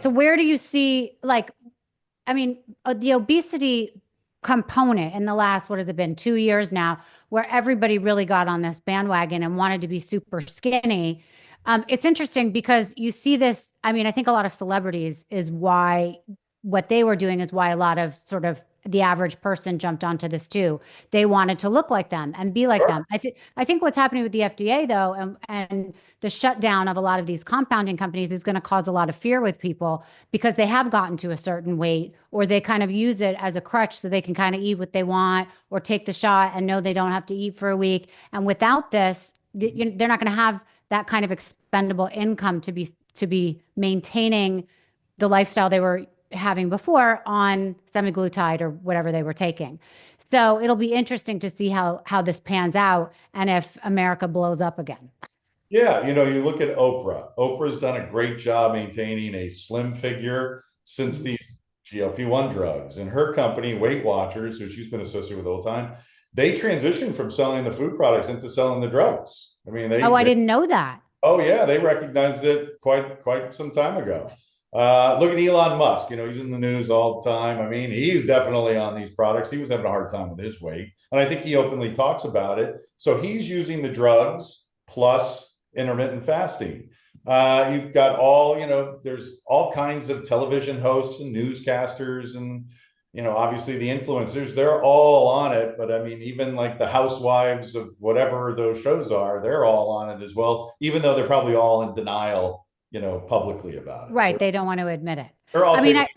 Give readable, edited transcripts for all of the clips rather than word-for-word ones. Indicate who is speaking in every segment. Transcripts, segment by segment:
Speaker 1: So where do you see, like, I mean, the obesity component in the last, what has it been, 2 years now, where everybody really got on this bandwagon and wanted to be super skinny. It's interesting because you see this. I mean, I think a lot of celebrities is why what they were doing is why a lot of sort of the average person jumped onto this too. They wanted to look like them and be like them. I think what's happening with the FDA though, and the shutdown of a lot of these compounding companies is going to cause a lot of fear with people because they have gotten to a certain weight or they kind of use it as a crutch so they can kind of eat what they want or take the shot and know they don't have to eat for a week. And without this, they're not going to have that kind of expendable income to be maintaining the lifestyle they were having before on semaglutide or whatever they were taking. So it'll be interesting to see how this pans out and if America blows up again.
Speaker 2: Yeah, you look at Oprah. Oprah's done a great job maintaining a slim figure since
Speaker 1: Mhm.
Speaker 2: these GLP-1 drugs. And her company, Weight Watchers, who she's been associated with the whole time, they transitioned from selling the food products into selling the drugs. I mean,
Speaker 1: Oh, I didn't know that.
Speaker 2: oh yeah, they recognized it quite some time ago. Look at Elon Musk. He's in the news all the time. I mean, he's definitely on these products. He was having a hard time with his weight, and I think he openly talks about it. So he's using the drugs plus intermittent fasting. You've got there's all kinds of television hosts and newscasters and obviously the influencers, they're all on it. But I mean, even like the housewives of whatever those shows are, they're all on it as well, even though they're probably all in denial, publicly about it.
Speaker 1: Right. They don't want to admit it.
Speaker 2: They're all
Speaker 1: I mean,
Speaker 2: taking.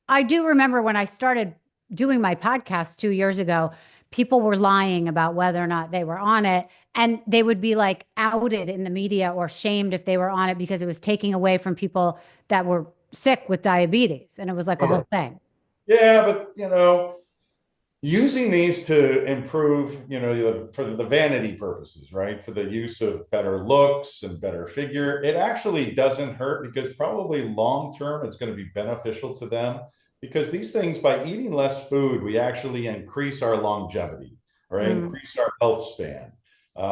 Speaker 1: I do remember when I started doing my podcast 2 years ago, people were lying about whether or not they were on it. And they would be like outed in the media or shamed if they were on it because it was taking away from people that were sick with diabetes. And it was like a whole thing.
Speaker 2: Yeah, but using these to improve, for the vanity purposes, right? For the use of better looks and better figure, it actually doesn't hurt because probably long term it's going to be beneficial to them because these things, by eating less food, we actually increase our longevity or
Speaker 1: Mm.
Speaker 2: increase our health span.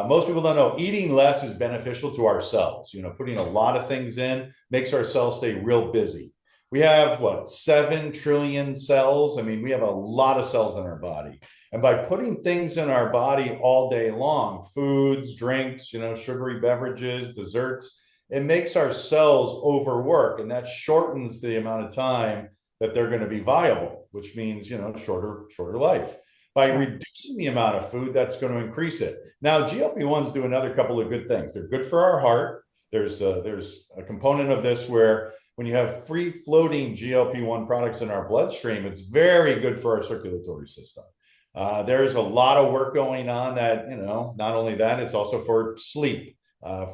Speaker 2: Most people don't know eating less is beneficial to our cells. Putting a lot of things in makes our cells stay real busy. We have what, 7 trillion cells? I mean, we have a lot of cells in our body. And by putting things in our body all day long, foods, drinks, sugary beverages, desserts, it makes our cells overwork. And that shortens the amount of time that they're going to be viable, which means, shorter life. By
Speaker 1: Right.
Speaker 2: reducing the amount of food, that's going to increase it. Now, GLP-1s do another couple of good things. They're good for our heart. There's a component of this where when you have free floating GLP-1 products in our bloodstream, it's very good for our circulatory system. There's a lot of work going on that, not only that, it's also for sleep,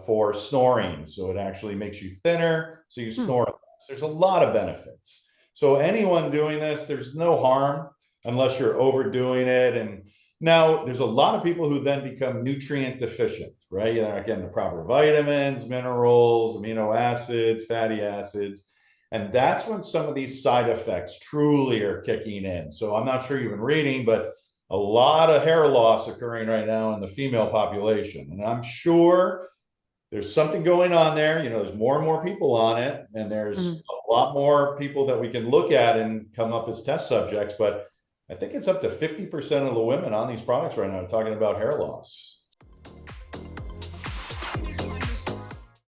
Speaker 2: for snoring. So it actually makes you thinner, so you
Speaker 1: Hmm.
Speaker 2: snore less. There's a lot of benefits. So anyone doing this, there's no harm unless you're overdoing it. And now there's a lot of people who then become nutrient deficient, right? You're not getting the proper vitamins, minerals, amino acids, fatty acids. And that's when some of these side effects truly are kicking in. So I'm not sure you've been reading, but a lot of hair loss occurring right now in the female population. And I'm sure there's something going on there. There's more and more people on it, and there's
Speaker 1: Mhm.
Speaker 2: a lot more people that we can look at and come up as test subjects. But I think it's up to 50% of the women on these products right now are talking about hair loss.